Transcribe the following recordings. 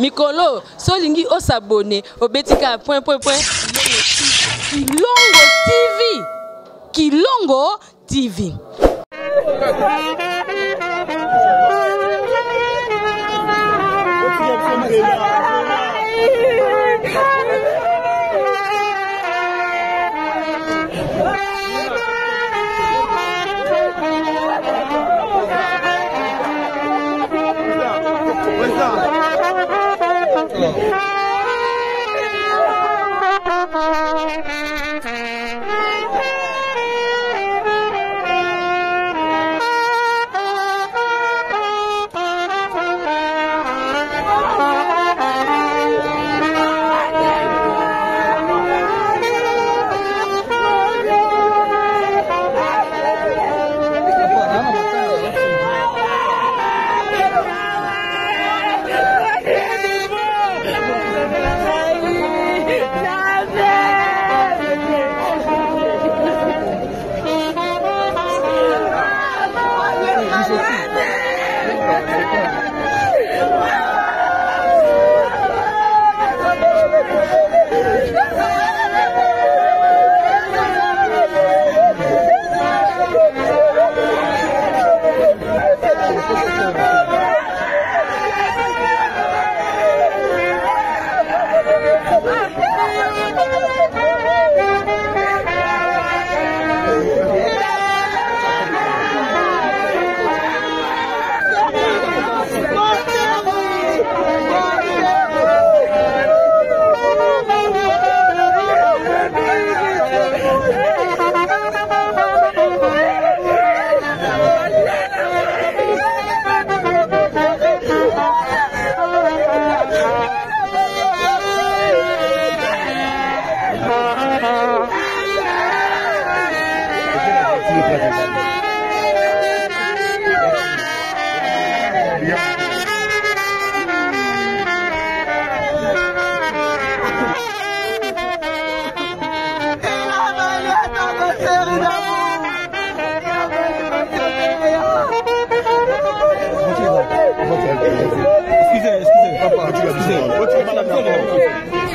Mikolo, solingi o s'abonner au betika point. Kilongo TV. Kilongo TV.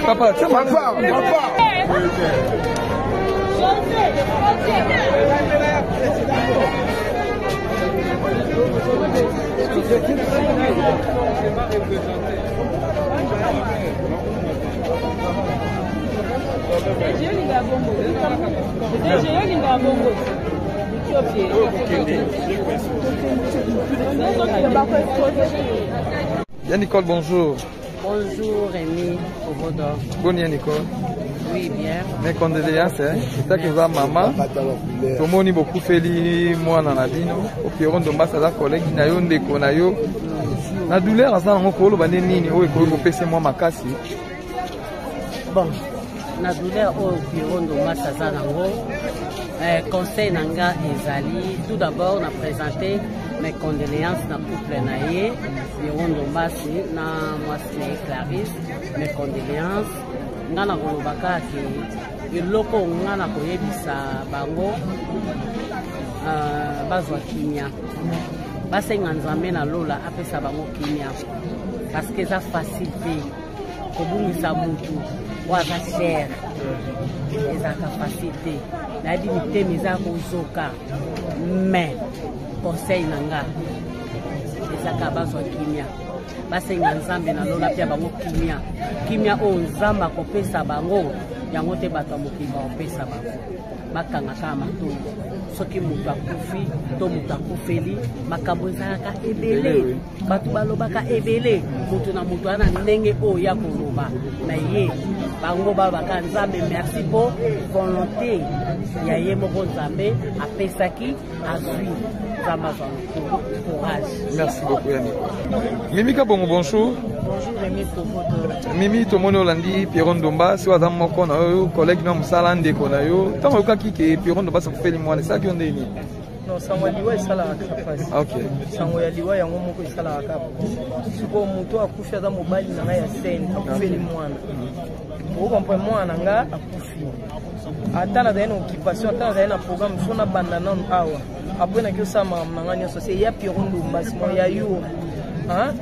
Papa, c'est pas grave, Bien Nicole, bonjour. Bonjour Rémi, Ovodo. Bon Nicole. Oui, bien. Mes condoléances, hein. C'est ça que va maman. Tout le monde est beaucoup félix, moi dans la vie, au Pierron de Massa, collègue, Nayo, Ndeko, Nayo. La douleur, à ça, on peut le bannir, ou école, passer moi ma casse. Bon, la douleur au Pierron de Massa, conseil Nanga et Zali. Tout d'abord, on a présenté mes condoléances dans le couple Naye, Pierron de Massa, na moi Clarisse, mes condoléances. Ngana kolobaka ke eloko ngana koyebisa bango bazwa kimia basenga nzambe na lola apesa bango kimia parce que ça facile te kobungisa mutu waza cher ezaka facile na di mitemi za kozoka mais conseil nanga ezaka bazwa kimia basenga nzambe na lola pia bango kimia o nzamba kopesa bango yango te bato mokili opesa bango bakanga kama matoi soki mutu akufi to mutu akufeli makambo ezalaka ebele bato balobaka ebele mutu na mutu ana ndenge oyo ya koloba na ye bango babaka nzambe merci po volonté ya ye moko nzambe apesaki azwi nzambe azwa courage. Merci beaucoup Yannick. Mimika bongo bonjour. Bonjour Rémi Povodo. Mimi tomono landi Pierron Domba si wazam moko na yo collègue na musala ndeko na yo tango yoka kike Pierron Domba sa feli mwana sa ki onde ni. Non, sango liwa isala kapasi. OK. Sango ya liwa yango moko isala kapasi. Siko muto akufi aza mobali na ya scène akufeli mwana. Ko comprendre mwana nga akufi. Atana da ina occupation, atana da ina programme so na banda non awa. Après na kyo sama mangani so c'est ya Pierron Domba simo ya yo.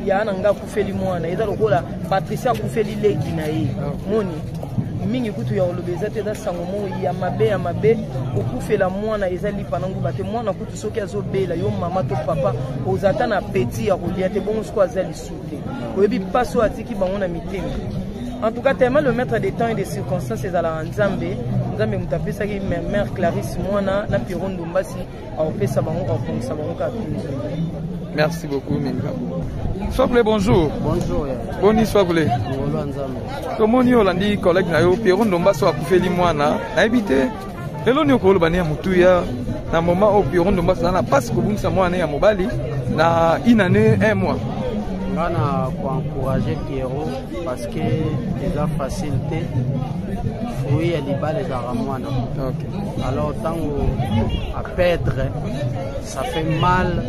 ya na nga kufeli mwana eza lokola Patricia kufeli leki na ye moni mingi kutu ya olobeza te da sango mo ya mabe okufela mwana eza lipa nangu bate mwana kutu soki azobela yo mama to papa ozata na petit ya kolia te bongo siko aza lisute oyebi paso atiki bango na mitema. En tout cas, tellement le maître des temps et des circonstances est à la Nzambe. Nzambe mutapesa ki mère Clarisse mwana na Piron Ndombasi a opesa bango a ponsa bango ka tunzo. Merci beaucoup Minga. Sople bonjour. Bonjour. Boni sople. Bonjour Nzambe. Comment ni olandi collègue na yo Piron Ndombasi akufeli mwana na ebite. Lelo ni okolo bani ya mutuya na moment au Piron Ndombasi na passe ko bungisa mwana ya mobali na une année 1 mois. Ngana pour encourager Pierrot parce que c'est la facilité. Oui, il y a des aramoines. Alors, tant à perdre, ça fait mal.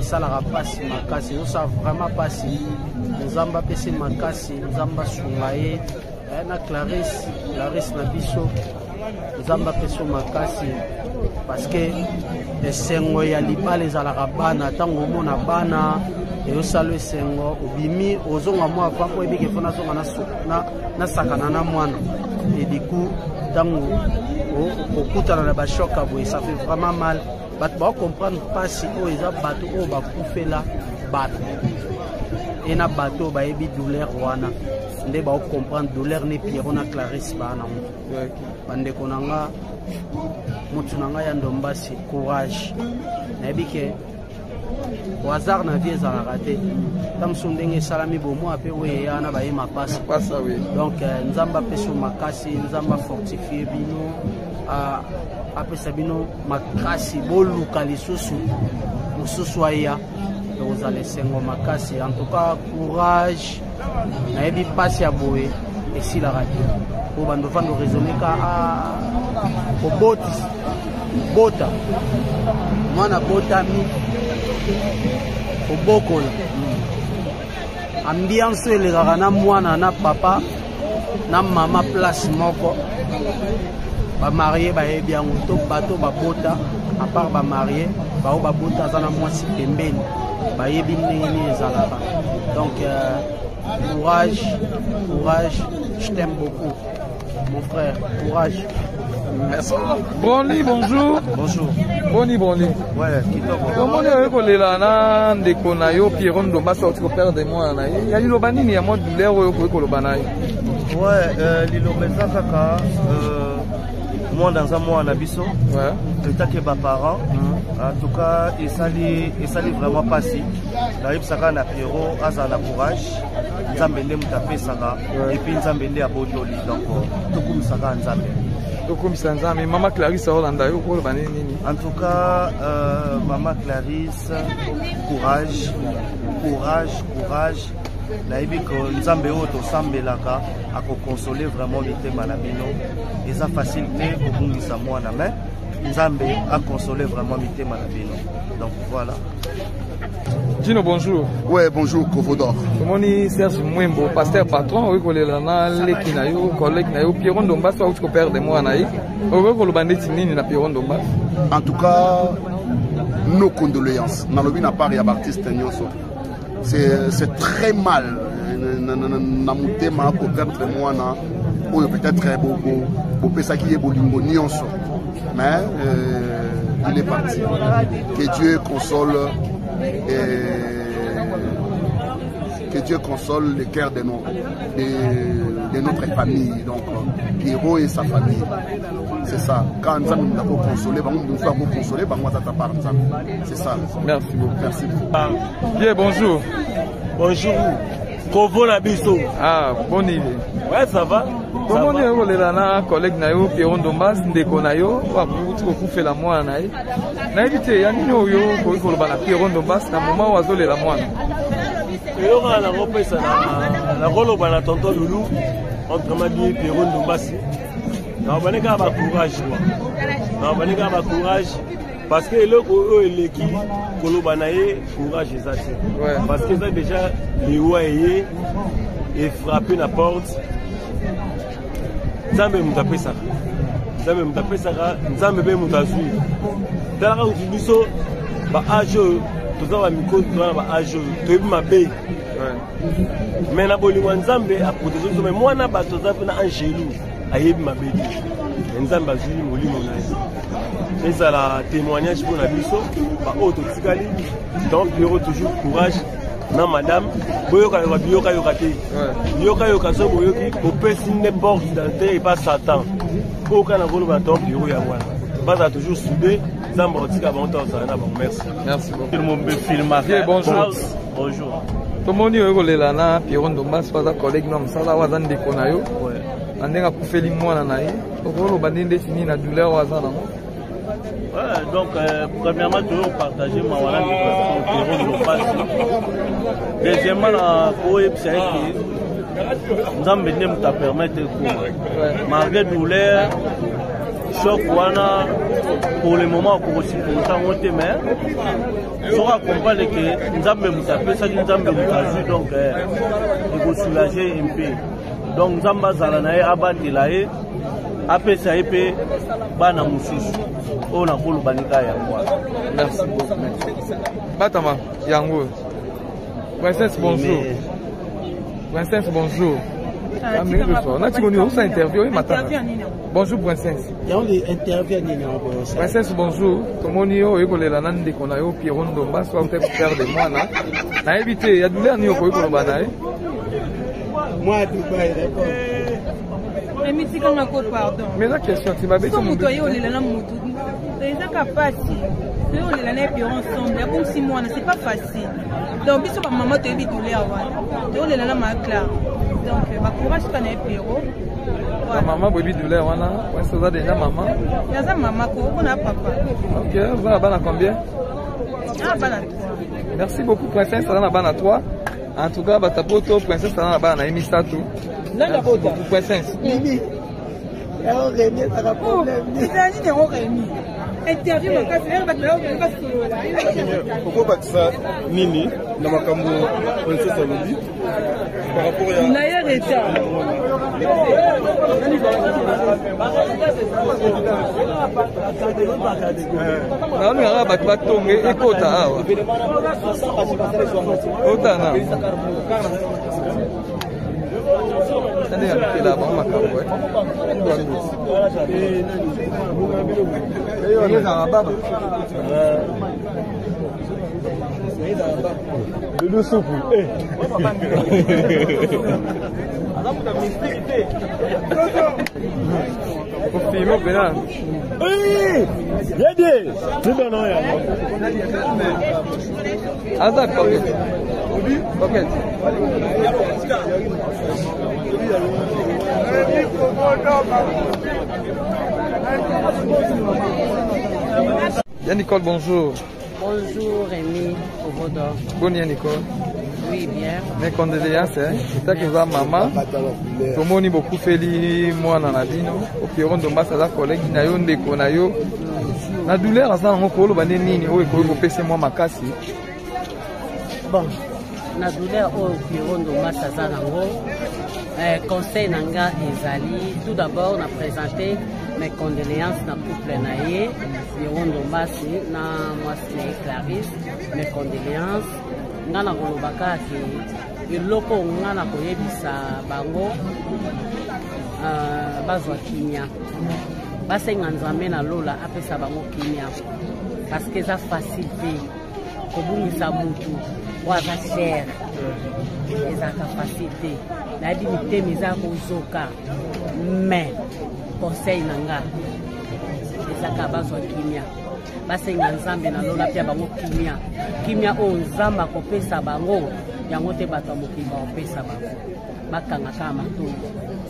Ça la pas si makasi. Nous savons vraiment pas si. Nous avons pas si makasi. Nous avons pas soumaé. Na Clarisse Nabiso. Nous avons pas si makasi. Parce que les sengo ya libale za la rabana. Tant au monde bana. Et au salut sengo obimi ozonga mo avant ko ebike fona songa na sakana na mwana et du coup tango au kutana na ba choc aboy ça fait vraiment mal bat ba comprendre pas si o eza bato o ba kufela bato et na bato ba ebi douleur wana nde ba comprendre douleur ne Pierrot na Clarisse bana bande konanga mutu nanga ya Ndombasi courage na ebike au hasard na vie za raté tam sondenge salami bomo ape we yana ba yema passe oui. Donc nzamba peso makasi nzamba fortifier bino ape sabino makasi boluka lisusu mususu aya vous allez sengo makasi en tout cas courage na ebi passe ya boé et si la radio pour bando fando raisonner ka au bota mwana bota mi Obokola ambiance le na mwana na papa na mama place moko ba marié ba yebi yango to bato ba bota à part ba marié ba o ba bota za na mwasi pembeni ba yebi ndenge ezalaka. Donc courage, je t'aime beaucoup mon frère, courage. Merci. Bonli, bonjour. Bonjour. Boni. Ouais, comment est-ce que les lana de Konayo Piron Ndombasi au père de moi na il y a une banini ya mode douleur au ko lobanayo. Ouais, l'ilobeza kaka moi dans un mois na biso. Ouais. État que ba parents. En tout cas, et ça vraiment pas si. N'arrive ça na Pierrot azana courage. Nzambe ndem tapé saka et puis Nzambe ndé abondoli donc tout comme ça Nzambe. Mais maman Clarisse Orlando, en tout cas, maman Clarisse, courage. Naïbi que Nzambe oto sambelaka a consoler vraiment l'été malabino. Et ça facilité pour nous ça moi na main. Nzambe a consolé vraiment l'été malabino. Donc voilà. Gino, bonjour. Ouais, bonjour, Kovodor. Comment est Serge Mwembo, pasteur patron, oui, collègue Nayo, Piron Ndombasi, ou tu père de moi, Naï. En tout cas, nos condoléances. Nalobi n'a pas réabartiste Nyoso. C'est très mal. Namouté ma pour perdre moi, ou peut-être beau pesaki et bolingo Nyonso. Mais il est parti. Que Dieu console. Que Dieu console le cœur de notre famille, donc Pierrot et sa famille. C'est ça. Quand nous avons consolé, nous avons consolé, c'est ça. Merci beaucoup. Merci beaucoup. Bien, bonjour. Bonjour. Kovo Nabiso. Ah, bonne idée. Ouais, ça va. Comment est-ce que les collègues Nayo, Piron Ndombasi, Ndeko Nayo, ou fait la moine Naï? Naïbité, yanni yo ko bana Piron Ndombasi na moment où azole la moine. Yo na repesa na rolo bana tonton Loulou entre Madi Piron Ndombasi. Na baneka ba courage quoi. Na baneka ba courage parce que le eleki koloba na ye courage ezati. Parce que ça déjà les oyer et frapper la porte. Nzambe mutapesa. Nzambe mutapesa, Nzambe be mutazui. Tala utubiso ba age toza ba miko toza ba âge toyebi mabe mais na bolingo nzambe a protéger so mais mwana ba toza pe na angelu ayebi mabe nzambe azuli molimo na ye ezala témoignage pour la biso ba auto tikali donc bureau toujours courage na madame boyoka yoka te yoka so boyoki opesi ne porte d'entrée et pas Satan aucun na volo ba donc bureau ya mwana basa toujours soudé nzambe otika ba onto na ba merci beaucoup mon filma bonjour tomoni oyokolela na Pierrot Ndomba soza collègue na mosala waza ndeko na yo andenge akufeli mwana na ye okoloba nde ndeti nini na douleur waza nango. Donc, premièrement, tu veux partager ma voilà deuxièmement, nous avons t'a permettre malgré douleur, choc, pour le moment, pour aussi pour autant, mais on va comprendre que nous avons tapé ça, nous avons donc il faut soulager un peu. Donc, nous avons zalanae abattre lae, après ça et puis bana mususu. On a voulu banika yango. Merci beaucoup. Batama yango. Princesse bonjour. Princesse bonjour. Bonjour princesse. Princesse bonjour. Tomoni yo ekolela na ndeko na yo Pierrot Ndomba soit peut faire de moi na. Na éviter ya douleur ni yo ko koloba na e. Moi Dubaï d'accord. Mais la question tu m'as dit comme toi yo le la mutu. C'est capable. Yo le la na ensemble. Comme si moi c'est pas facile. Donc biso ba maman te bi douleur wa. Yo le la ma clair. Donc ba courage kana Pierrot. La maman bobi douleur wana. Ouais ça va déjà maman. Ya za maman ko on a papa. OK, on va bana combien? Ah bana. Merci beaucoup princesse, ça na bana 3. En tout cas batapoto princesse ça na bana emisatu. Nanga bota princesse. Mimi. Alors Rémi ça va problème. C'est ni Rémi. Interview makasi ba tla ba solo la. Pourquoi pas ça nini na makambo princesse alobi par rapport à na ya reta. Na on ira ba tonge ekota awa. Ota na. Tande ya kila ba makambo le soupe. Pour filmer bien. Oui, yede. Tu donnes rien. Ah d'accord. OK. Nicole, bonjour. Bonjour Rémi, Bonne Nicole. Oui, bien. Mes condoléances, c'est ça qui va maman. Tout le monde a beaucoup fait moi dans la vie. Au Pierrot Ndomba, ça va collègue, na yo ndeko na yo. Na douleur ça ngo ko lo bande nini o ko ko pese moi makasi. Bon. Na douleur au Pierrot Ndomba ça za nango. Conseil nanga ezali tout d'abord on a présenté mes condoléances na couple naie Pierrot Ndomba na moi c'est Clarisse mes condoléances ngana kolobaka ke eloko ngana koyebisa bango bazwa kimia basenga nzambe na lola apesa bango kimia parce que ça facilité kobungisa mutu waza cher ezaka facilité na di mitemi za kozoka mais conseil nanga ezaka bazwa kimia basenga nzambe na lola pia bango kimia o nzamba kopesa bango yango te bato mokili opesa bango bakanga kama matoi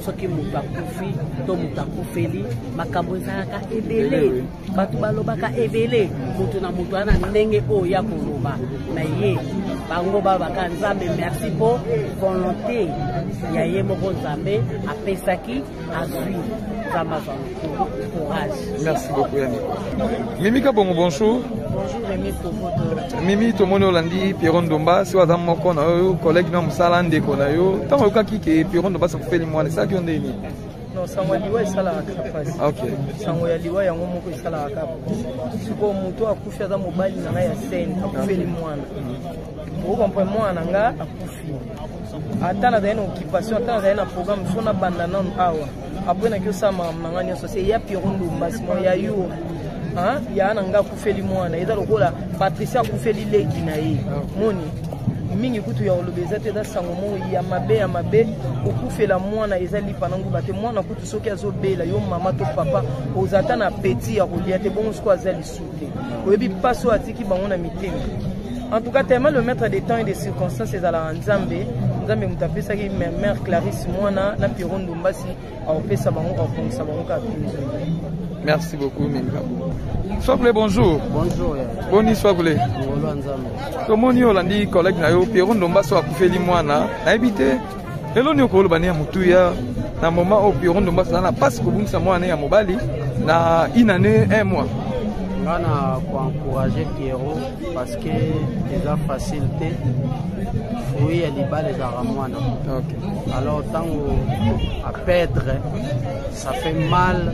soki mutu akufi to mutu akufeli makambo ezalaka ebele bato balobaka ebele mutu na mutu ana ndenge oyo ya koloba na ye bango babaka nzambe merci pour volonté ya ye moko nzambe apesaki azwi nzambe azwa courage. Merci beaucoup Yannick. Mimi Kabongo, bonjour. Bonjour Rémi Komodo. Mimi tomoni olandi Pierrot Ndomba si waza moko na yo collègue na mosala ndeko na yo ntango oyokaki ke Pierrot Ndomba sakufeli mwana esaki yo ndeni? Non, sango ya liwa esalaka kapasi. Sango ya liwa yango moko esalaka kapasi. Siko moto akufi aza mobali na ngai ya sene akufeli mwana. Okompa mwana nga akufi. Ata na na occupation, ata na programme so na banda nanu awa. Après na kiosa na nga nyonso se ya Pierrot Ndombasi mo ya yo. Ya na nga akufeli mwana. Eza lokola Patricia akufeli leki na ye. Moni mingi kutu ya olobeza te da sango mo ya mabe okufela mwana eza lipa nangu bate mwana kutu soki azobela yo mama to papa ozata na petit ya kolia te bongo siko azali sute oyebi paso atiki bango na mitema. En tout cas tellement le maître des temps et des circonstances ezala nzambe mutapesaki mère Clarisse mwana na Pierrot Ndombasi aopesa bango akonisa bango ka. Merci beaucoup, Minga. Soble, bonjour. Bonjour. Bonne histoire, vous voulez. Comment nous avons collègue Nayo, Pierrot Ndombasi a coupé les mois, na habité. Et l'on est au Bania Moutouya, dans le moment où Pierrot Ndombasi n'a pas ce que vous savez à Mobali, na une année, un mois. On a encouragé Pierrot parce que c'est la facilité. Oui, il y a des balles à Ramouana. Alors, tant à perdre, ça fait mal.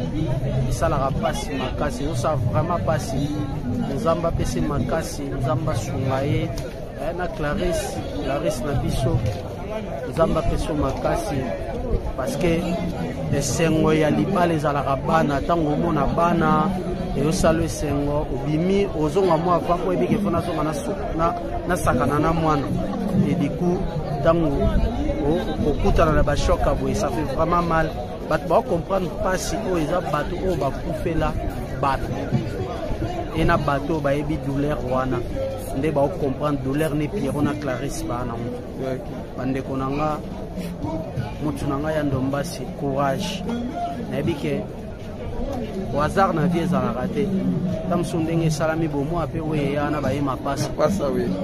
Ça n'a pas si ma casse. Nous savons vraiment pas si nous avons passé ma casse, nous avons soumaillé. Na Clarisse Nabiso, nous avons passé ma casse parce que les sengo ya liba les alarabana, tant au monde a bana. Et au salut sengo, au bimi, aux ongs à moi, pas pour éviter qu'on a son na sakanana moine. Et du coup, tant au coup dans la bachoc à vous, ça fait vraiment mal. Bah, tu vas comprendre pas si on est à bateau, on va couper là, bateau. Et na bateau, bah, ébi douleur wana. On va comprendre douleur n'est Pierrot na Clarisse ba na. Bande konanga, mutunanga ya Ndombasi, courage. Na ébi que au hasard na vie za raté. Tam sondenge salami bomo ape we ya na ba yema passe.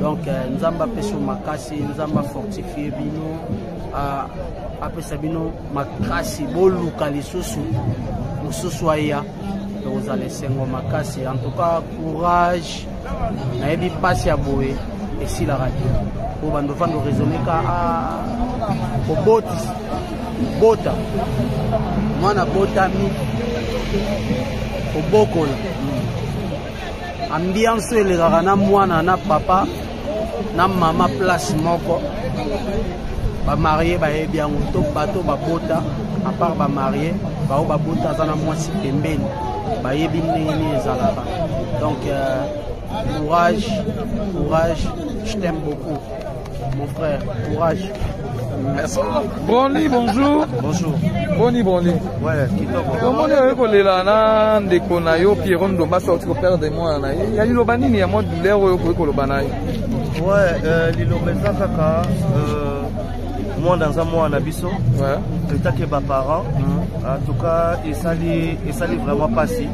Donc nzamba peso makasi, nzamba fortifier bino après Sabino makasi boluka lisusu mususu aya vous allez sengo makasi. En tout cas courage na ebi passe ya boé et si la radio pour bando fando raisonner ka bota mwana bota mi obokola ambiance elekaka na mwana na papa na mama place moko ba marié ba bien to bato ba bota à part ba marié ba o ba bota za na mwasi pembeni ba yebi ndenge ezalaka. Donc courage, je t'aime beaucoup mon frère, courage. Merci. Brony, bonjour. Bonjour. Brony. Ouais, comment on est là na ndeko na yo Pierrot Ndombasi au père de moi na ye. Ya liloba nini ya mo douleur oyo ko loba na yo. Ouais, liloba kaka moi dans un mois na biso. Ouais. État que ba parents. En tout cas, il s'allie vraiment passé.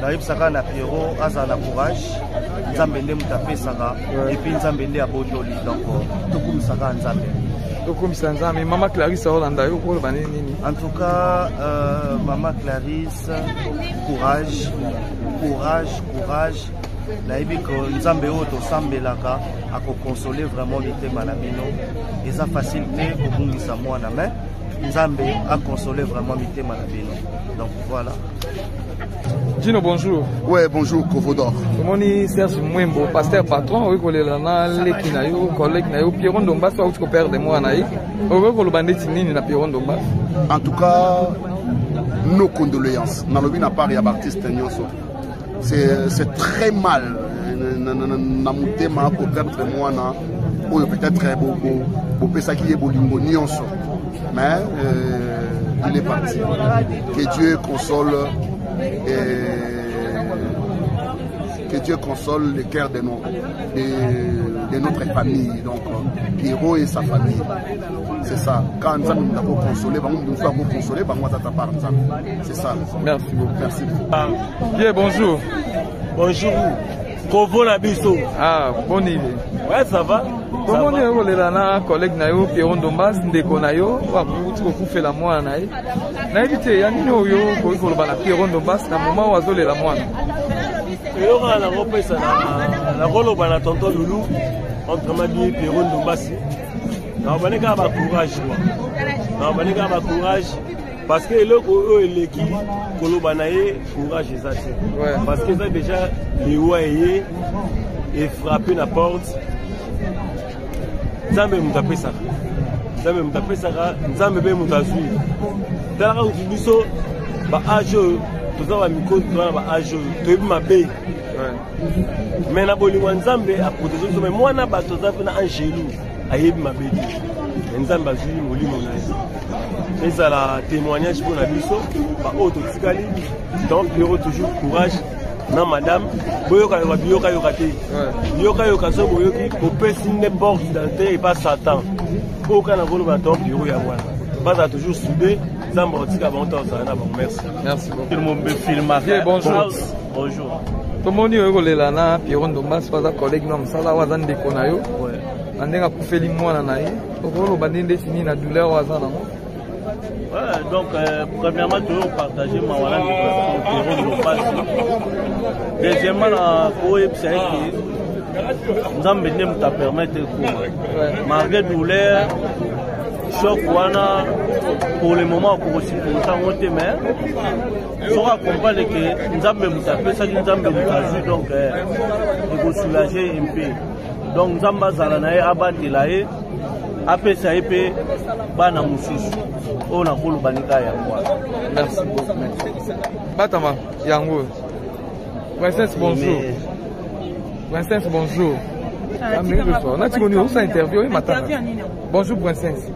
N'arrive ça na Pierrot azana courage. Nzambe ndem tapé saka et puis nzambe ndé a botoli donc tout comme ça nzambe. Mais Maman Clarisse, en tout cas, Maman Clarisse, courage. Naïbi que Nzambe Oto Sambelaka a consolé vraiment l'ité Malabino. Et ça facilité pour nous sa moi na main. Nzambe a consolé vraiment l'ité Malabino. Donc voilà. Gino, bonjour. Ouais, bonjour, Kovodor. Comment est Serge Mwembo, pasteur patron, oui, collègue Nayo, collègue Nayo, Pierrot Ndombasi, au père de moi, Naï. En tout cas, nos condoléances. Nalobi n'a pas Baptiste Nyoso. C'est très mal. Namutema pour perdre moi, ou peut-être pour penser qu'il y a Bolingo Nyonso. Mais il est parti. Que Dieu console. Que Dieu console le cœur de notre famille, donc Pierrot et sa famille. C'est ça. Quand nous avons consolé, nous avons consolé, c'est ça. Merci beaucoup. Merci. Bien, bonjour. Bonjour. Kovo Nabiso. Ah, bonne idée. Ouais, ça va. Comment on est là, collègue Nayo, Pierrot Ndombasi, Ndeko Nayo, vous fait la moine. Naïvité, Yanino Yo, Pierrot Ndombasi, dans le moment où vous la moine. Et on a la rôle de tonton Loulou, entre Madi et Pierrot Ndombasi. On a courage. On a courage. parce que eloko eleki koloba na ye courage ezati parce que ça déjà liwa eye et frapper la porte nzambe mutapesaka nzambe mutapesaka nzambe be mutazwi talaka biso ba age toza ba miko toza ba age toyebi mabe mais na bolingo nzambe aprotéger biso mais mwana bato toza pe na angelu ayebi mabe nzambe azwi molimo na ye ezala témoignage pour na biso ba oyo totikali donc Pierrot toujours courage na madame boyoka yoka biyoka yoka te biyoka yoka so boyoki kopesi n'importe d'identité et pas Satan boyoka na koloba donc Pierrot ya wana baza toujours soudé nzambe otika bango tozala na merci merci beaucoup tout le monde filma bonjour bonjour tomoni oyo kolela na Pierrot Ndombasi waza collègue na mosala waza ndeko na yo andenge akufeli mwana na ye okoloba ndenge nini na douleur waza nango. Donc, premièrement, toujours partager ma voilà deuxièmement, nous avons besoin de permettre malgré douleur, choc, pour le moment, pour aussi pour ça, mais je comprends que nous avons besoin de ça, nous avons besoin de donc, il faut soulager un peu. Donc, nous avons besoin de après ça, il bana musisi on a kulu banika ya kwa. Merci beaucoup. Batama yango. Princesse bonjour. Princesse bonjour. On a dit on interview matin. Bonjour princesse.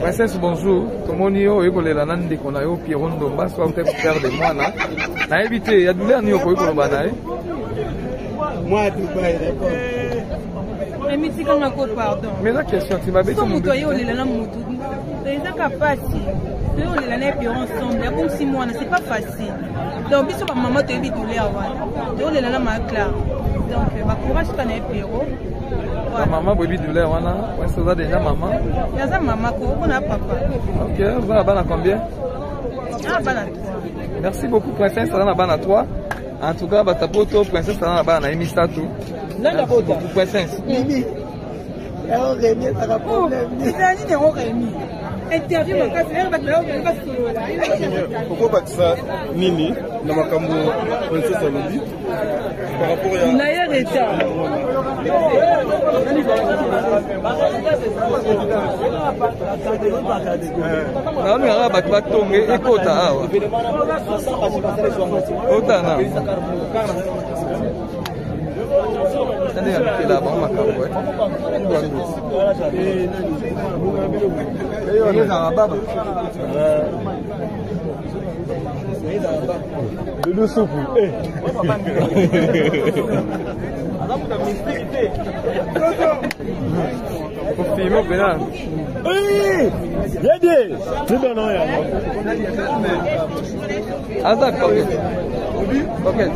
Princesse bonjour. Tomoni yo ekolela nande kona yo Pierrot Ndombasi soit peut-être père de moi na. Na éviter ya douleur ni ko ko bana e. Moi tout bail d'accord. Mais la question, tu m'as dit que tu es capable de ensemble. Comme 6 mois, c'est pas facile. Donc, si ma maman te dit douleur, tu es là, donc, ma courage, tu es Pierrot. Ta maman, baby douleur, on a déjà maman. Il y a maman, on a papa. Ok, vous avez combien? Merci beaucoup, princesse, ça va à toi. En tout cas, ta poto, princesse, ça va à Emisato. Merci beaucoup, princesse. Mimi. Interview pourquoi ça Nini na makambo princesse alobi par rapport à na état na ngara bato batonge ekota awa otana tande ya kila ba makambo Doudou soupe. Faut filmer bien. Yedi. Tu donnes rien. Azak pocket. Pocket.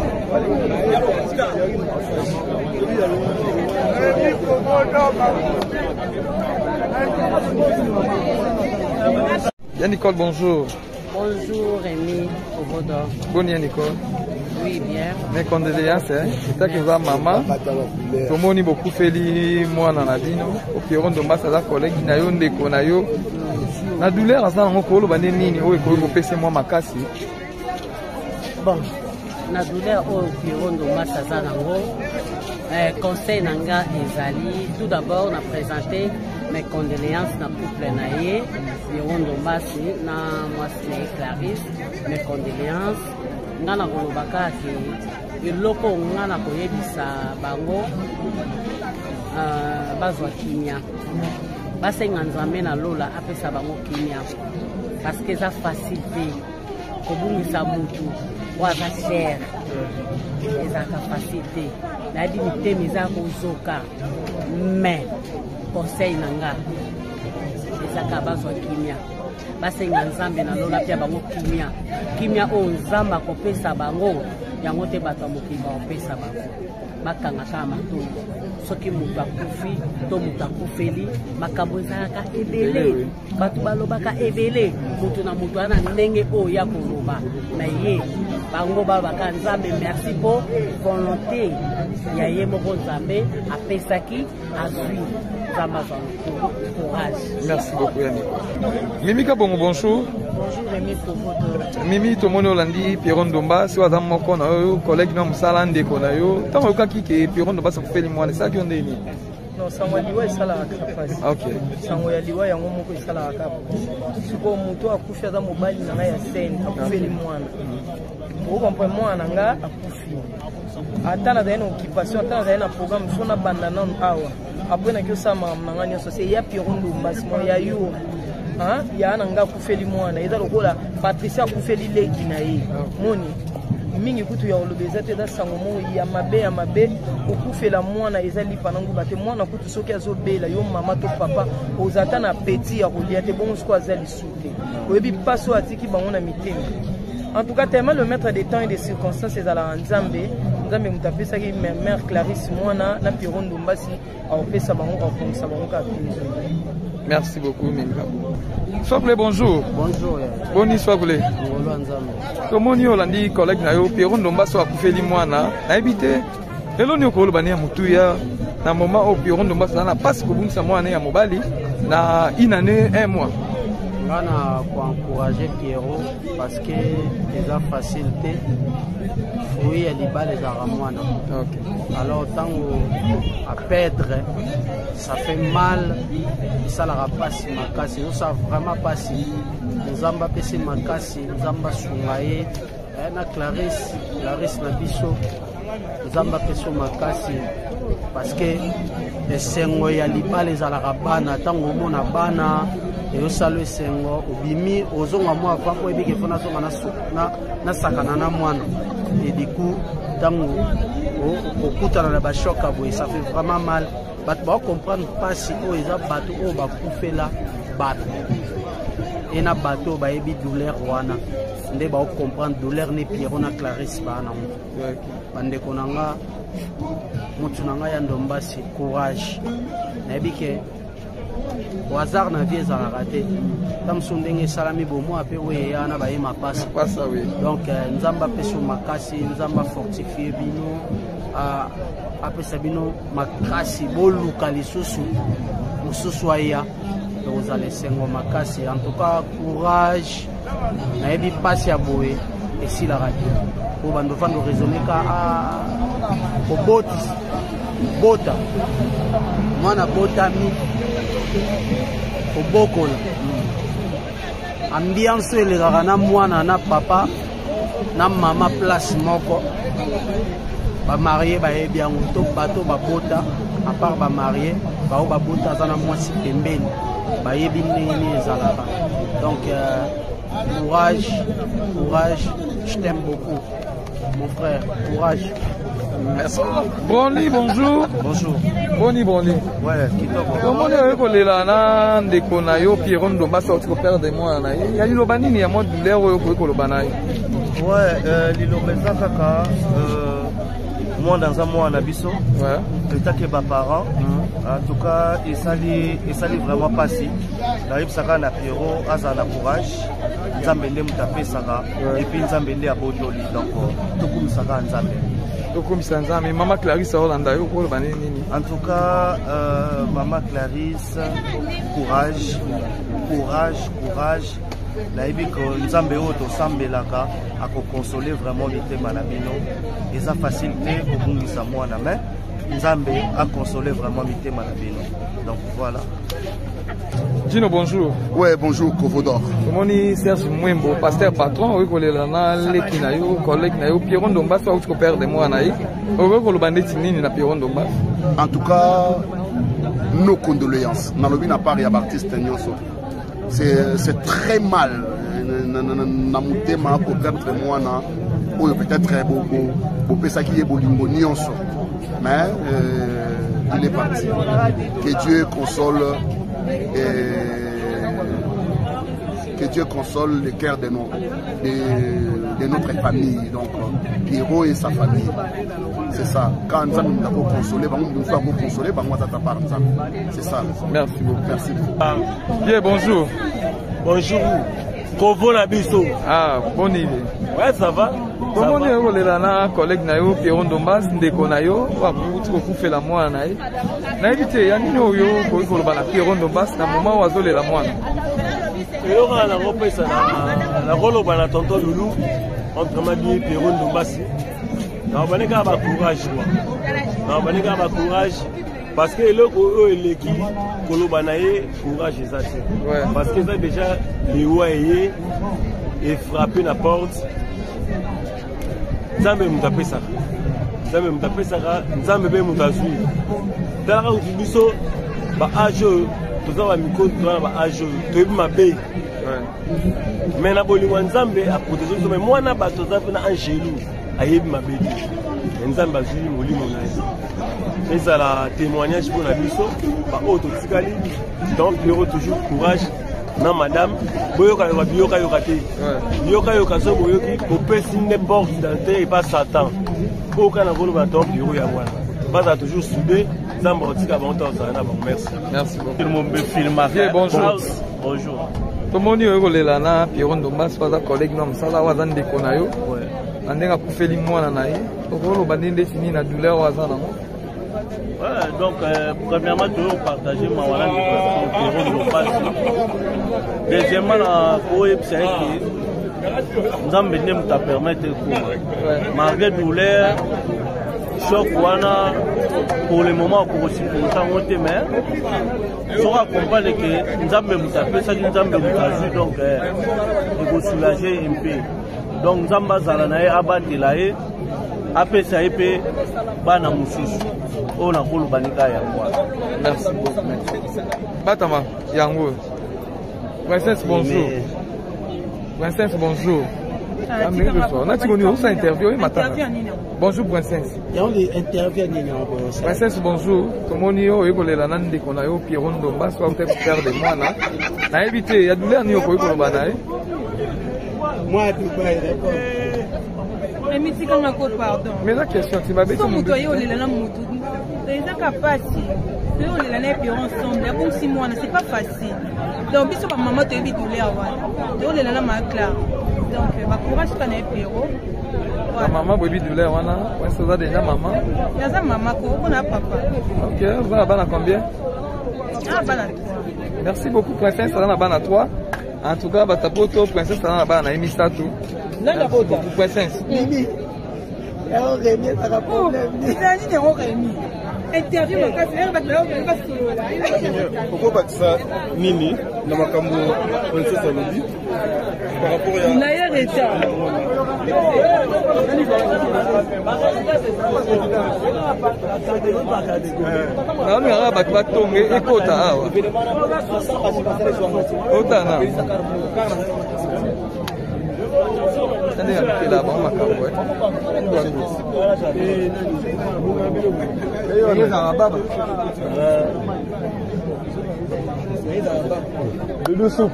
Nicole, bonjour. Bonjour Rémi, au Vaudor. Bonne Nicole. Oui, bien. Mes condoléances, hein. C'est que va maman. Tout le monde beaucoup feli moi dans la vie, non. Au Pierrot Ndombasi la collègue na yo ndeko na yo. Na douleur ça on ko lo bande nini o ko pese moi makasi. Bon. Na douleur au Pierrot Ndombasi za nango. Conseil nanga ezali. Tout d'abord on a présenté mes condoléances na couple naie Pierrot Ndombasi na mwasi Clarisse. Mes condoléances ngana kolobaka ke eloko ngana koyebisa bango bazwa kimia basenga nzambe na lola apesa bango kimia parce que ça facile kobungisa mutu waza cher ezaka facile na di mitemi za kozoka mais conseil nanga ezaka bazwa kimia basenga nzambe na lola pia bango kimia kimia o nzamba kopesa bango yango te bato mokimba opesa bango makanga kama matoi soki mutu akufi to mutu akufeli makambo ezalaka ebele bato balobaka ebele mutu na mutu ana ndenge oyo ya koloba na ye bango babaka nzambe merci pour volonté ya ye moko nzambe apesaki azwi courage. Merci beaucoup, Yannick. Mimika Bongo, bonjour. Bonjour, Rémi Komodo. Mimi, tout le monde Olandi, Pierron Domba, si vous avez mon collègue, nous sommes des Konayo. Tant que Pierron Domba, ça fait les mois, c'est ça qui ont des nids. Non, sango liwa isala akapasi. Okay. Sango ya liwa yango moko isala akapasi. Siko muto akufi aza mobali na ngai ya seni akufeli mwana. Okompa mwana nga akufi. Ata na daina occupation, ata na daina programme sona banda non awa. Après na kyo sama manga nyoso se ya Pierron Domba simo ya yo. Hein? Ya na nga akufeli mwana. Eza lokola Patricia akufeli leki na ye. Moni. Mingi kutu ya olobeza te da sango mo ya mabe okufela mwana ezali panangu bate mwana kutu soki azobela yo mama to papa ozata na petit ya kolia te bongo siko azali sute oyebi paso atiki bango na mitema. En tout cas tellement le maître des temps et des circonstances ezala nzambe mutapesaki mère Clarisse mwana na Pierron Domba si aopesa bango akongisa bango ka pinzo. Merci beaucoup, Mimika. Soble, bonjour. Bonjour. Boni Soble. Comment nous Hollandi collègue nayo Pierron Domba so akufeli mwana na ebite elo ni okolo bani ya mutuya na moment au Pierron Domba na passe ko bungisa mwana ya mobali na une année 1 mois. Ngana pour encourager Pierrot parce que déjà facilité oui elle libale les aramwana. OK. Alors tant à perdre ça fait mal ça la passe makasi nous ça vraiment pas si nous amba pesi makasi nous amba sungaye na Clarisse na biso nous amba pesi makasi parce que esengo ya libale les alarabana tango mona bana et au salut sengo obimi ozonga moi avant ko ebike fona so na sakana na mwana et du coup tango okutana na bashoka boy ça fait vraiment mal bat ba comprendre pas si o eza bato o ba kufela bato et na bato ba ebi douleur wana nde ba comprendre douleur ne Pierron na Clarisse bana bande konanga mutu nanga ya Ndomba si courage na ebike au hasard na vie za raté tam sondenge salami bomo ape we yana ba yema passe donc nzamba peso makasi nzamba fortifier bino après sabino makasi boluka lisusu mususu aya vous allez sengo makasi en tout cas courage na ebi passe ya boye et si la radio pour bando fando raisonner ka bota mwana botami obokola ambiance elekaka na mwana na papa na mama place moko bamarie bayebi yango to bato babota à part bamarie bao babota aza na mwasi pembeni bayebi ndenge nini ezalaka donc courage je t'aime beaucoup mon frère courage. Merci. Boni, bonjour. Bonjour. Boni. Ouais, comment est-ce que là na ndeko na yo Pierron Domba sorti ko perdre moi na ye. Ya liloba nini ya mode douleur oyo ko loba na ye. Ouais, lilobeza kaka moi dans un mois na biso. Ouais. Peut-être ba parents. En tout cas, il s'allie vraiment passé. L'arrive saka na Pierrot asa na courage. Nzambe nde mutape saka et puis Nzambe nde abotoli donc tout comme saka Nzambe. Mais Maman Clarisse Hollanda, en tout cas, Maman Clarisse, courage. La ebiko Nzambe oto sambelaka a consoler vraiment les thèmes à la bino. Et ça facilité au bout de sa mwana mais Nzambe a consolé vraiment les thèmes à la bino. Donc voilà. Gino, bonjour. Ouais, bonjour, Kovodor. Comment est Serge Mwembo, pasteur patron, oui, collègue collègue Pierron Domba, soit tu pères de moi, naï. En tout cas, nos condoléances. Nalobi n'a pas réabartiste Nyoso. C'est très mal. Namouté ma pour perdre moi, ou peut-être pour ça qui est bolingo Nyonso. Mais il est parti. Que Dieu console. Que Dieu console le cœur de notre famille, donc Pierrot et sa famille. C'est ça. Quand nous avons consolé, nous avons consolé, c'est ça. Merci beaucoup. Merci beaucoup. Bien, bonjour. Bonjour. Kovo Nabiso. Ah, bonne idée. Ouais, ça va. Comment est-ce que les collègues nayo Pierron Dombas ndeko nayo wa kuti ko kufela mwana naye na éviter ya nini oyo ko ko ba na Pierron Dombas na moment wa zolela mwana yo kana ngopesa na koloba na tonton Loulou entre Madi Pierron Dombas na baneka ba courage quoi na baneka ba courage parce que eloko eleki koloba na ye courage ezati parce que ça déjà les oyer et frapper la porte. Nzambe mutapesa. Nzambe mutapesa ka nzambe be mutazui. Tala ka biso ba ajo toza ba miko toza ba ajo toyebi mabe. Mais na bolingo nzambe a protéger so mais mwana ba toza na angelu ayebi mabe. Nzambe azui molimo na ye. Et ça la témoignage pour la biso ba auto tikali donc il y aura toujours courage. Non madame, boyoka yoka yoka te. Yoka yoka so boyoki opesi n'importe d'entrée et pas Satan. Aucun avolo baton bureau ya wana. Pas toujours soudé, zamba otika bon temps ça na bon merci. Merci beaucoup. Tout le monde me filme. Bonjour. Bonjour. Tout le monde est là na Pierron Dombas pas collègue non sala wazan de konayo. Ouais. Andenga kufeli mwana na ye. Okolo bandende fini na douleur wazana. Ouais, donc premièrement toujours partager ma voilà de Pierron. Deuxièmement pour c'est que nous avons t'a permettre malgré douleur choc wana pour le moment pour aussi pour ça on te mais on va comprendre que nous avons tapé ça nous avons donc il faut soulager un peu donc nous avons zalanae abattre là après ça épée bana mususu on a voulu banika ya moi. Merci beaucoup. Batama yango. Princesse bonjour. Princesse bonjour. On a dit ça interview matin. Bonjour princesse. Princesse bonjour. Comment on est collé la nande qu'on a eu Pierron Dombas soit peut-être faire de moi là. Na évité il y a douleur ni au ko ko bana. Moi tout bail d'accord. Mais la question, tu m'as dit que tu c'est pas facile. Donc, si maman te dit douleur, tu es là, donc, ma courage, tu es Pierrot. Maman, baby douleur, on a déjà maman. Il y a maman, on a papa. Ok, on va à combien? Ah, banane. Merci beaucoup, princesse, ça va à toi. En tout cas, ta poto, princesse, ça va à Emisa tout. Merci beaucoup, princesse. Mimi. Interview pourquoi ça nini na makambo princesse alobi par rapport à na reta na on ngara ba tonge ekota awa otana Tandis que là-bas, on m'a camboué. de soupe.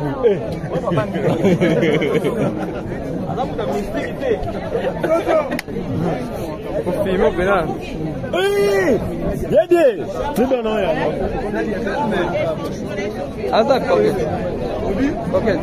Pour filmer au pénal. Yédi, c'est bon non ya. Azak pocket. Pocket.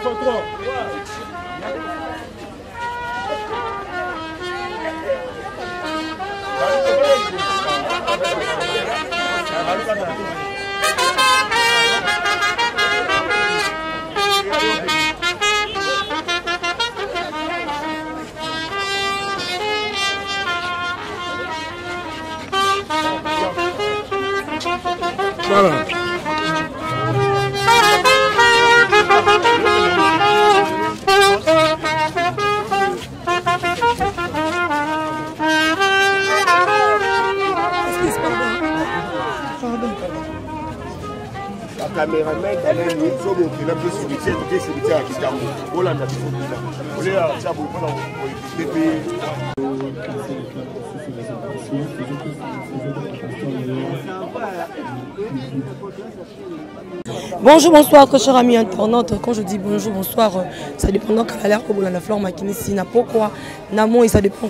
Voilà. La caméraman quand même il faut montrer la possibilité de sécurité à Kitamo. Hollande a dit ça. On est à Tchabo pour Bonjour, bonsoir, chers amis internautes. Quand je dis bonjour, bonsoir, ça dépend donc à l'air comme la fleur maquiniste. Pourquoi Namon et ça dépend.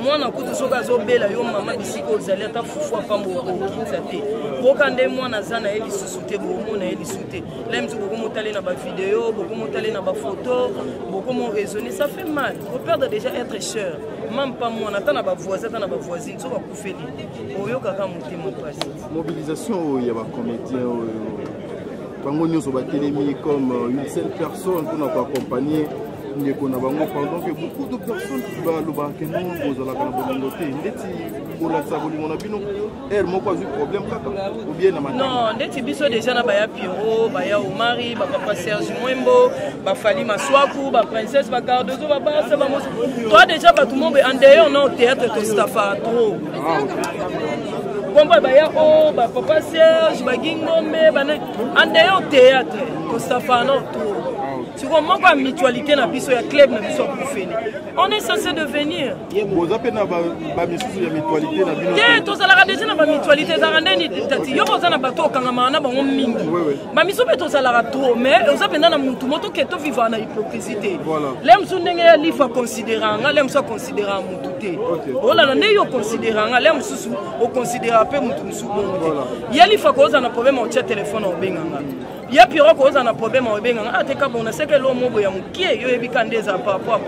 Mwana kutu soka zobela yo mama bisiko ozali ata fufu apambo okinza te bokande mwana zana ye lisusu te bomona ye lisusu te la mtu bokomotale na bavideo bokomotale na bafoto bokomoraisonner ça fait mal on perd déjà être cher même pas mwana ata na bavoisin ata na bavoisine soka kufeli oyokaka motema mpasi mobilisation ya bacomédien bango nyonso batelemi comme une seule personne mpona koaccompagner ndeko na bango pendant que beaucoup de personnes balobaka non bozalaka na bolingo te ndeti bolakisa bolingo na bino ere moko azwi problème kaka ou bien na matanga non ndeti biso déjà na baya Piro baya Omari bapapa Serge Mwembo bafali Maswaku baprincesse bacardozo babasa bamoso toi déjà bato monde en dehors non théâtre to stafa trop Bomba baya o bapapa Serge bagingombe bana en dehors théâtre to stafa non trop. Tu comprends quoi mutualité na biso ya club na biso kufeli. On est censé devenir. Vous appelez na ba mutualité na mutualité na bino. Te to sala déjà na ba mutualité za randeni tati yo boza na bato kangama na bango mingi. Ba miso be to sala trop mais vous appelez na mutu moto ke to vivre na hypocrisie. Lem su ndenge ya lifa considéranga lem so considéra mutu te. Ola na ne yo considéranga lem su o considéra pe mutu musu bongo. Ya lifa ko za na problème o tia téléphone o benganga. Ya Piro ko za na problème o benganga ateka bona que l'homme boya mukie yo ebikandeza papa.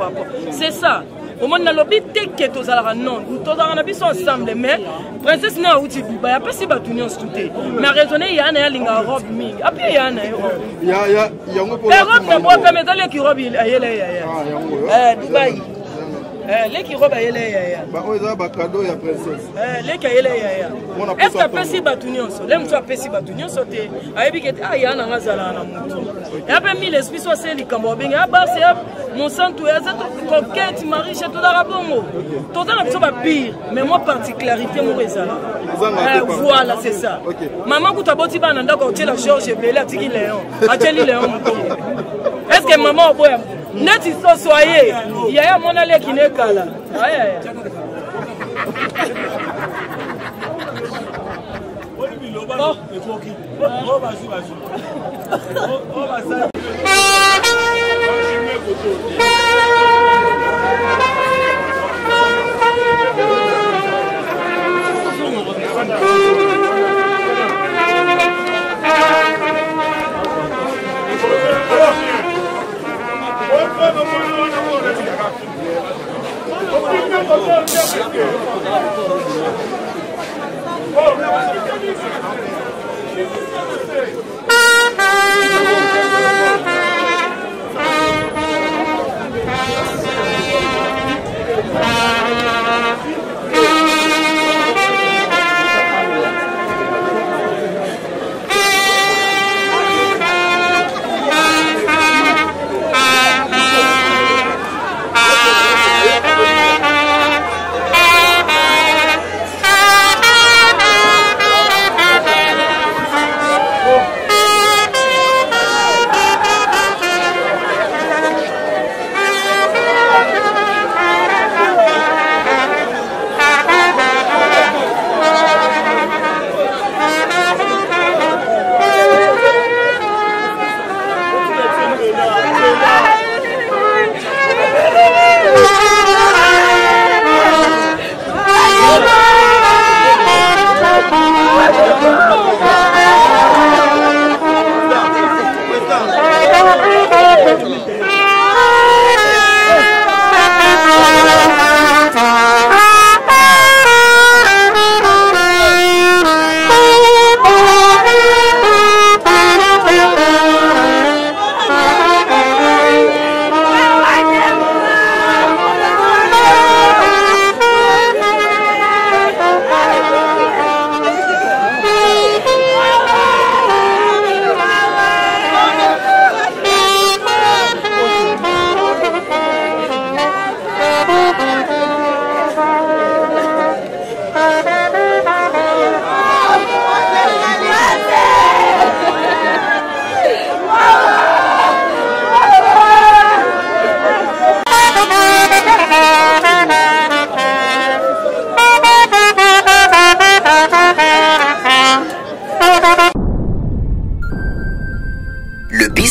C'est ça. Au monde na lobby teke to zala non, to zala biso ensemble mais princesse na uti ba ya pesi batunion stuté. Mais raisonner ya na linga robe mingi. Après ya na ya ngo pour la robe na boa comme dans les qui robe ayele ya. Dubai. Les qui robe ayele ya. Ba oza ba cadeau ya princesse. Les qui ayele ya. Est-ce que pesi batunion so? Lem so pesi batunion so te. Ayebi ke ya na ngazala na mutu. Ya pe mi l'esprit so c'est likambo benga ba c'est mon santo ya za coquette mariche tout la bongo. Tout ça na biso ba pire, mais moi particularité mon ezala. Voilà, c'est ça. Maman kuta boti bana ndako tela Georges Bella tiki Léon. Ateli Léon. Est-ce que maman boya neti so soyez yaya mona le qui ne kala. Oh,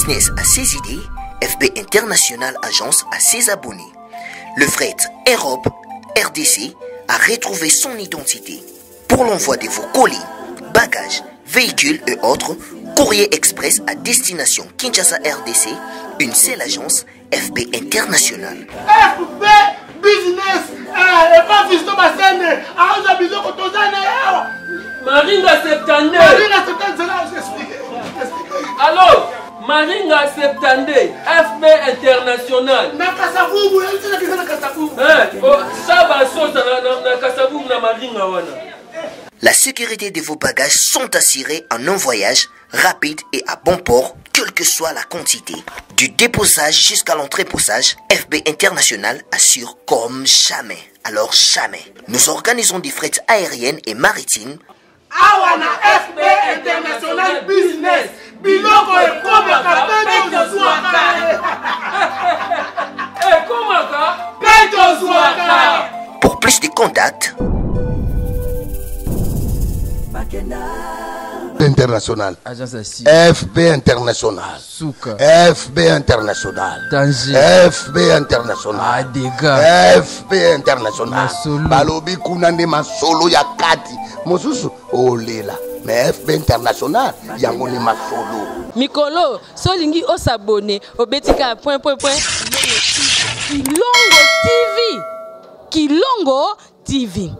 Business a ses idées, FB International Agence a ses abonnés. Le fret Europe RDC a retrouvé son identité. Pour l'envoi de vos colis, bagages, véhicules et autres, Courrier Express à destination Kinshasa RDC, une seule agence, FB International. FB Business, et pas Fiston Bassene, à Ozabizo Kotozane. Maringa Septande. Maringa Septande, c'est là où j'explique. Alors, Maringa Septande, FB International. Na Kasavubu, c'est la question de Kasavubu. Ça va sauter na Kasavubu na Maringa wana. La sécurité de vos bagages sont assurées en un voyage rapide et à bon port, quelle que soit la quantité. Du déposage jusqu'à l'entreposage, FB International assure comme jamais. Alors jamais. Nous organisons des frettes aériennes et maritimes. Awana FB International Business. Biloko et Komaka, Pedro Zouaka. Komaka, Pedro Zouaka. Pour plus de contacts, International, FB International, FB International, FB International, FB International, Balobi Kunande Masolo Yakati, Mosusu, Olela, mais FB International, Yamoni Masolo. Mikolo, Solingi Osabone, Obetika, Kilongo TV. Kilongo TV.